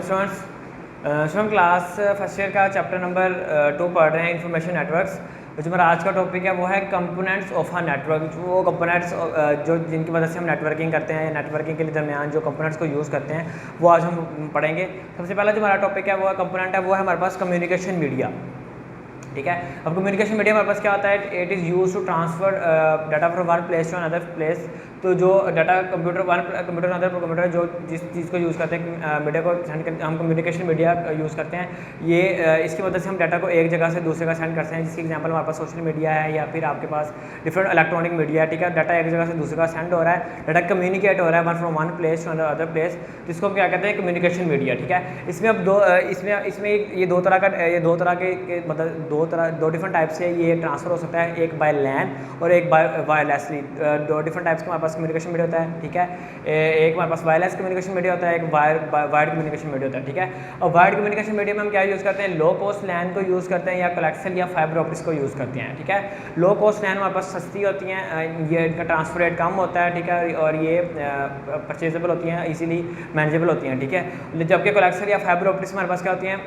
Students हम class first year का chapter number 2 पढ़ रहे हैं इंफॉर्मेशन नेटवर्क्स। जो हमारा आज का टॉपिक है वो है कंपोनेंट्स ऑफ अ नेटवर्क। वो कंपोनेंट्स जो जिनकी मदद से हम नेटवर्किंग करते हैं या नेटवर्किंग के लिए दरमियान जो कंपोनेंट्स को यूज़ करते हैं वो आज हम पढ़ेंगे। सबसे पहला जो हमारा टॉपिक है वो कंपोनेंट है वो है हमारे पास कम्युनिकेशन मीडिया। ठीक है, अब कम्युनिकेशन मीडिया हमारे पास क्या होता है? It is use to transfer data from one place to another place. तो जो डाटा कंप्यूटर अदर कंप्यूटर जो जिस चीज़ को यूज़ करते हैं मीडिया को सेंड कर, हम कम्युनिकेशन मीडिया यूज़ करते हैं। ये इसकी मदद से हम डाटा को एक जगह से दूसरे का सेंड करते हैं। जिसकी एग्जांपल हमारे पास सोशल मीडिया है या फिर आपके पास डिफरेंट इलेक्ट्रॉनिक मीडिया है। ठीक है, डाटा एक जगह से दूसरे का सेंड हो रहा है, डाटा कम्युनिकेट हो रहा है one from one place to other place, जिसको हम क्या कहते हैं? Communication media. ठीक है, इसमें अब इसमें ये दो तरह के मतलब दो डिफरेंट टाइप से ये ट्रांसफ़र हो सकता है। एक बाय लैन और एक बाय वायरलेसली। दो डिफरेंट टाइप्स का हमारे पास कम्युनिकेशन मीडिया होता है। ठीक है, एक हमारे पास वायरलेस कम्युनिकेशन मीडिया होता है, एक वायर्ड कम्युनिकेशन मीडिया होता है। ठीक है, और वायर्ड कम्युनिकेशन मीडिया में हम क्या यूज़ करते हैं? लो कॉस्ट लैन को यूज़ करते हैं या कोएक्सियल या फाइबर ऑप्टिक्स को यूज़ करते हैं। ठीक है, लो कॉस्ट लैन हमारे पास सस्ती होती हैं, ये इनका ट्रांसफर रेट कम होता है। ठीक है, और ये परचेजेबल होती हैं, इजीली मैनेजेबल होती हैं। ठीक है, जबकि कोएक्सियल या फाइबर ऑप्टिक्स हमारे पास क्या होती हैं?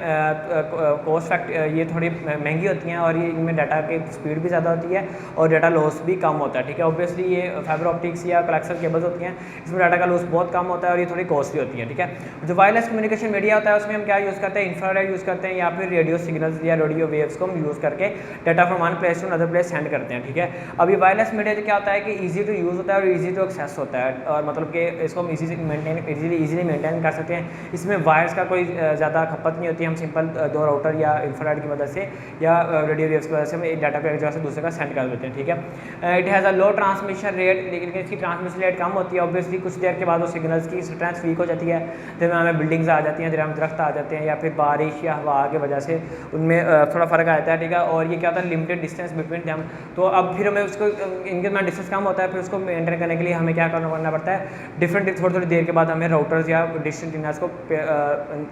कॉस्ट फैक्टर ये थोड़ी महंगी होती हैं और ये इनमें डाटा की स्पीड भी ज़्यादा होती है और डाटा लॉस भी कम होता है। ठीक है, ऑब्वियसली ये फाइबर ऑप्टिक्स या कोएक्सियल केबल्स होती हैं, इसमें डाटा का लॉस बहुत कम होता है और ये थोड़ी कॉस्टली होती है। ठीक है, जो वायरलेस कम्युनिकेशन मीडिया होता है उसमें हम क्या यूज़ करते हैं? इंफ्रारेड यूज़ करते हैं या फिर रेडियो सिग्नल्स या रेडियो वेव्स को हम यूज़ करके data from one place to other place send करते हैं। ठीक है, अब ये वायरलेस मीडिया क्या होता है कि ईजी टू यूज़ होता है और ईजी टू एक्सेस होता है, और मतलब कि इसको हम ईजीली मेंटेन कर सकते हैं। इसमें वायर्स का कोई ज़्यादा खपत नहीं होती। हम सिंपल दो राउटर या इंफ्रारेड की मदद से या रेडियो वेव्स की वजह से हम डाटा को एक जगह से दूसरे का सेंड कर देते हैं। ठीक है, it has a low transmission rate, लेकिन इसकी ट्रांसमिशन रेट कम होती है। ऑब्वियसली कुछ देर के बाद वो सिग्नल्स की स्ट्रेंथ वीक हो जाती है, जिनमें हमें बिल्डिंग्स आ जाती हैं, जिनमें दरख्त आ जाते हैं या फिर बारिश या हवा की वजह से उनमें थोड़ा फ़र्क आता है। ठीक है, और ये क्या होता है? Limited distance between them. तो अब फिर हमें उसको इनके में डिस्टेंस कम होता है, फिर उसको मेंटेन करने के लिए हमें क्या करना पड़ता है? डिफरेंट थोड़ी देर के बाद हमें राउटर्स या डिस्टेंस इंटरनेट को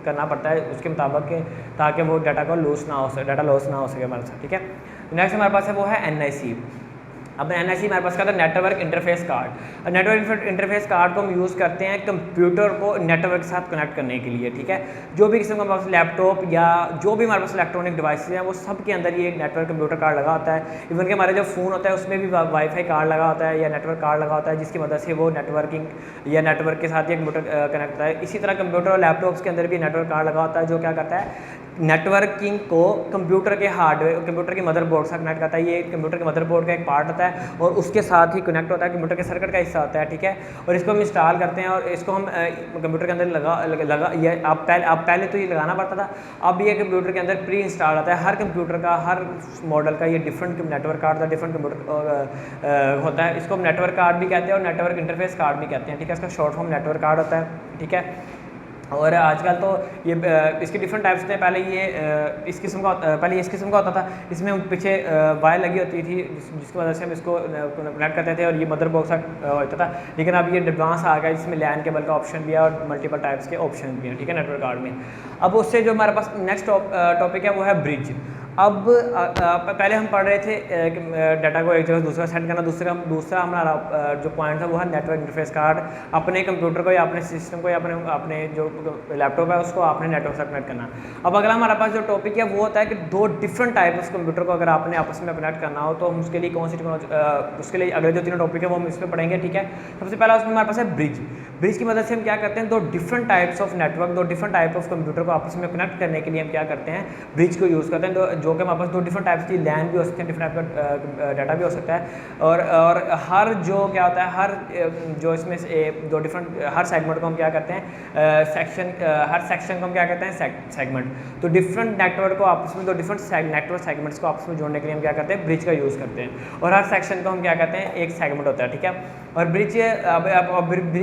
करना पड़ता है उसके मुताबिक, ताकि वो डाटा को लॉस ना हो सके हमारे साथ। ठीक है, नेक्स्ट हमारे पास है वो है NIC। अब NIC हमारे पास क्या था? Network interface card. Network interface card को हम यूज़ करते हैं कंप्यूटर को नेटवर्क के साथ कनेक्ट करने के लिए। ठीक है, जो भी किस्म का हमारे पास लैपटॉप या जो भी हमारे पास इलेक्ट्रॉनिक डिवाइसेज हैं वो सब के अंदर ये नेटवर्क कंप्यूटर कार्ड लगा होता है। इवन कि हमारे जो फ़ोन होता है उसमें भी वाईफाई कार्ड लगा होता है या नेटवर्क कार्ड लगा होता है, जिसकी मदद से वो नेटवर्किंग या नेटवर्क के साथ ये कंप्यूटर कनेक्ट होता है। इसी तरह कंप्यूटर और लैपटॉप्स के अंदर भी नेटवर्क कार्ड लगा होता है, जो क्या करता है? नेटवर्किंग को कंप्यूटर के हार्डवेयर, कंप्यूटर के मदरबोर्ड से कनेक्ट करता है। ये कंप्यूटर के मदरबोर्ड का एक पार्ट होता है और उसके साथ ही कनेक्ट होता है, कंप्यूटर के सर्किट का हिस्सा होता है। ठीक है, और इसको हम इंस्टॉल करते हैं और इसको हम कंप्यूटर के अंदर लगा ये आप पहले तो ये लगाना पड़ता था, अब ये कंप्यूटर के अंदर प्री इंस्टॉल आता है। हर कंप्यूटर का, हर मॉडल का ये डिफरेंट नेटवर्क कार्ड था, डिफरेंट कंप्यूटर होता है। इसको हम नेटवर्क कार्ड भी कहते हैं और नेटवर्क इंटरफेस कार्ड भी कहते हैं। ठीक है, इसका शॉर्ट फॉर्म नेटवर्क कार्ड होता है। ठीक है, और आजकल तो ये इसके डिफरेंट टाइप्स थे। पहले ये इस किस्म का होता था, इसमें पीछे वायर लगी होती थी जिसकी वजह से हम इसको कनेक्ट करते थे और ये मदर बॉक्स होता था। लेकिन अब ये एडवांस आ गया जिसमें लैन केबल का ऑप्शन भी है और मल्टीपल टाइप्स के ऑप्शन भी हैं। ठीक है, नेटवर्क कार्ड में। अब उससे जो हमारे पास नेक्स्ट टॉपिक है वो है ब्रिज। अब पहले हम पढ़ रहे थे डाटा को एक जगह दूसरा सेंड करना। दूसरा हमारा जो पॉइंट था वो है नेटवर्क इंटरफेस कार्ड। अपने कंप्यूटर को या अपने सिस्टम को या अपने जो लैपटॉप है उसको आपने नेटवर्क से कनेक्ट करना। अब अगला हमारे पास जो टॉपिक है वो होता है कि दो डिफरेंट टाइप ऑफ कंप्यूटर को अगर आपने आपस में कनेक्ट करना हो तो हम उसके लिए कौन सी टेक्नोलॉजी, उसके लिए अगले जो तीनों टॉपिक है वो हम इस पर पढ़ेंगे। ठीक है, सबसे पहला उसमें हमारे पास है ब्रिज। ब्रिज की मदद से हम क्या करते हैं? दो डिफरेंट टाइप्स ऑफ नेटवर्क, दो डिफरेंट टाइप ऑफ कंप्यूटर को आपस में कनेक्ट करने के लिए हम क्या करते हैं? ब्रिज को यूज़ करते हैं। जो कि हमारे पास दो डिफरेंट टाइप्स की लैन भी हो सकते हैं, डिफरेंट टाइप का डाटा भी हो सकता है। और हर जो क्या होता है, हर जो इसमें दो डिफरेंट, हर सेगमेंट को हम क्या करते हैं? हर सेक्शन को हम क्या कहते हैं? सेगमेंट। तो डिफरेंट नेटवर्क को आपस में, दो डिफरेंट नेटवर्क सेगमेंट्स को आपस में जोड़ने के लिए हम क्या करते हैं? ब्रिज का यूज़ करते हैं। और हर सेक्शन को हम क्या कहते हैं? एक सेगमेंट होता है। ठीक है, और ब्रिज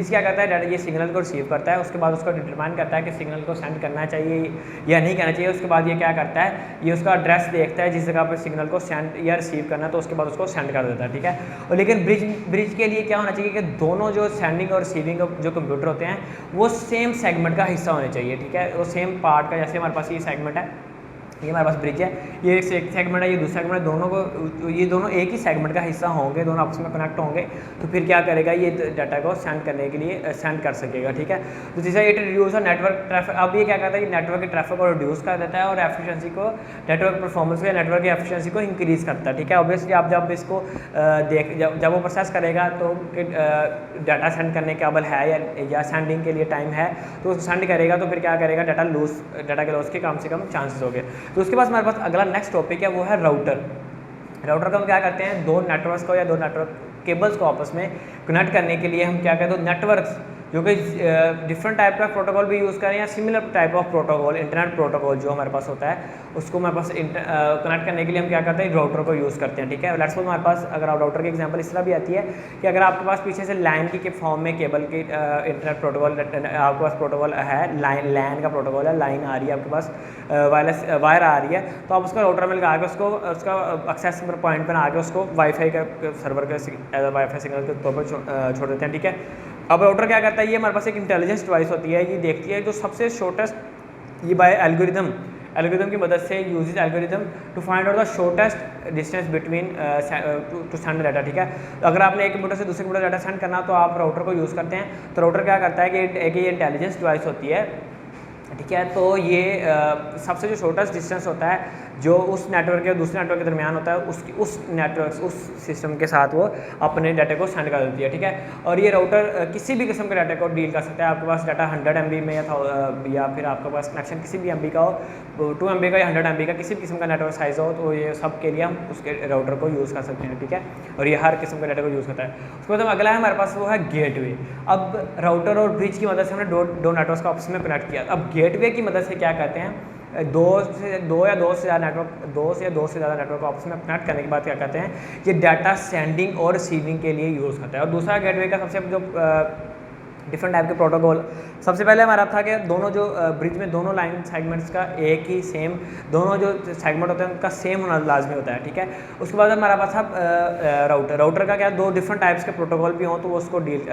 क्या करता है? डाटा ये सिग्नल को रिसीव करता है, उसके बाद उसको डिटरमाइन करता है कि सिग्नल को सेंड करना चाहिए या नहीं करना चाहिए। उसके बाद ये क्या करता है? ये उसका एड्रेस देखता है जिस जगह पर सिग्नल को सेंड या रिसीव करना, तो उसके बाद उसको सेंड कर देता है। ठीक है, और लेकिन ब्रिज के लिए क्या होना चाहिए कि दोनों जो सेंडिंग और रिसीविंग जो कंप्यूटर होते हैं वो सेम सेगमेंट का हिस्सा होने चाहिए। ठीक है, वो सेम पार्ट का, जैसे हमारे पास ये सेगमेंट है, ये हमारे पास ब्रिज है, ये एक सेगमेंट है, ये दूसरा सेगमेंट है, दोनों को ये दोनों एक ही सेगमेंट का हिस्सा होंगे, दोनों आपस में कनेक्ट होंगे, तो फिर क्या करेगा ये डाटा को सेंड करने के लिए सेंड कर सकेगा, ठीक है। तो जैसे इट रिड्यूस नेटवर्क ट्रैफिक, अब ये क्या करता है कि नेटवर्क के ट्रैफिक को रिड्यूस कर देता है और एफिशिएंसी को, नेटवर्क परफॉर्मेंस को या नेटवर्क की एफिशिएंसी को इंक्रीज़ करता है, ठीक है। ऑब्वियसली आप जब इसको जब वो प्रोसेस करेगा तो डाटा सेंड करने के काबिल है या सेंडिंग के लिए टाइम है, तो उसको सेंड करेगा, तो फिर क्या करेगा डाटा के लॉस के कम से कम चांसेस हो गए। तो उसके बाद हमारे पास अगला नेक्स्ट टॉपिक है, वो है राउटर। राउटर का हम क्या करते हैं, दो नेटवर्क्स को या दो नेटवर्क केबल्स को आपस में कनेक्ट करने के लिए हम क्या कहते हैं, नेटवर्क्स जो कि डिफरेंट टाइप का प्रोटोकॉल भी यूज़ करें या similar type of protocol, internet protocol जो हमारे पास होता है उसको हमारे पास कनेक्ट करने के लिए हम क्या करते हैं, राउटर को यूज़ करते हैं, ठीक है। लेट्स सपोज हमारे पास अगर आप राउटर की एग्जांपल इस तरह भी आती है कि अगर आपके पास पीछे से लाइन की फॉर्म में केबल की इंटरनेट प्रोटोकॉल आपके पास प्रोटोकॉल है, लैन का प्रोटोकॉल है, लाइन आ रही है आपके पास, वायरलेस वायर आ रही है, तो आप उसको राउटर में लगा के उसको उसका एक्सेस पॉइंट पर आके उसको वाईफाई का सर्वर के वाईफाई सिग्नल के तौर पर छोड़ देते हैं, ठीक है। अब राउटर क्या करता है, ये हमारे पास एक इंटेलिजेंस डिवाइस होती है, ये देखती है जो सबसे शॉर्टेस्ट, ये बाय एल्गोरिदम की मदद से uses algorithm to find out the shortest distance between to send data, ठीक है। अगर आपने एक कंप्यूटर से दूसरे कंप्यूटर डाटा सेंड करना तो आप राउटर को यूज़ करते हैं। तो राउटर क्या करता है कि एक ये इंटेलिजेंस डिवाइस होती है, ठीक है। तो ये सबसे जो शॉर्टेस्ट डिस्टेंस होता है जो उस नेटवर्क के दूसरे नेटवर्क के दरमियान होता है, उस नेटवर्क उस सिस्टम के साथ वो अपने डाटा को सेंड कर देती है, ठीक है। और ये राउटर किसी भी किस्म के डाटा को डील कर सकता है। आपके पास डाटा 100 MB में या फिर आपके पास कनेक्शन किसी भी MB का हो, 2 MB का या 100 MB का किसी भी किस्म का नेटवर्क साइज़ हो, तो ये सब के लिए हम उसके राउटर को यूज़ कर सकते हैं, ठीक है। और ये हर किस्म के डाटा को यूज़ करता है। उसके बाद अगला है हमारे पास वो है गेटवे। अब राउटर और ब्रिज की मदद से हमने दो नेटवर्क को आपस में कनेक्ट किया। अब गेटवे की मदद से क्या कहते हैं, दो या दो से ज़्यादा नेटवर्क को आपस में कनेक्ट करने के बाद क्या कहते हैं, ये डाटा सेंडिंग और रिसीविंग के लिए यूज़ करता है। और दूसरा गेटवे का सबसे जो डिफरेंट टाइप के प्रोटोकॉल, सबसे पहले हमारा था कि दोनों जो ब्रिज में दोनों लाइन सेगमेंट्स का एक ही सेम, दोनों जो सेगमेंट होते हैं उनका सेम होना लाजमी होता है, ठीक है। उसके बाद हमारा पास था राउटर का क्या, दो डिफरेंट टाइप्स के प्रोटोकॉल भी हों तो वो उसको डील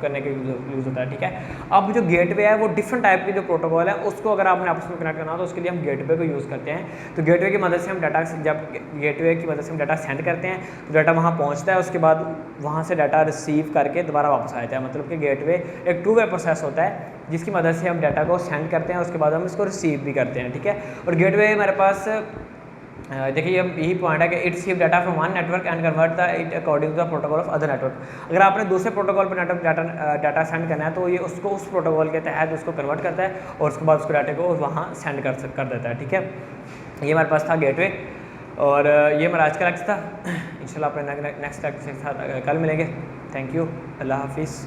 करने के यूज़ होता है, ठीक है। अब जो गेटवे है वो डिफरेंट टाइप के जो प्रोटोकॉल है उसको अगर आपने आपस में कनेक्ट करना हो तो उसके लिए हम गेटवे को यूज़ करते हैं। तो गेटवे की मदद से हम डाटा, जब गेटवे की मदद से हम डाटा सेंड करते हैं तो डाटा वहाँ पहुँचता है, उसके बाद वहाँ से डाटा रिसीव करके दोबारा वापस आ जाता है। मतलब कि गेटवे एक 2 वे प्रोसेस होता है जिसकी मदद से हम डाटा को सेंड करते हैं, उसके बाद हम इसको रिसीव भी करते हैं, ठीक है। और गेटवे हमारे पास देखिए यही पॉइंट है कि it receive data from one network and convert the it according to the protocol of other network. अगर आपने दूसरे प्रोटोकॉल पर नेटवर्क डाटा सेंड करना है तो ये उसको उस प्रोटोकॉल के तहत उसको कन्वर्ट करता है और उसके बाद उसको डाटा को वहाँ सेंड कर देता है, ठीक है। ये हमारे पास था गेटवे और ये हमारा आज का लेक्चर था। इंशाल्लाह अपने नेक्स्ट लेक्चर के साथ कल मिलेंगे। थैंक यू, अल्लाह हाफिज़।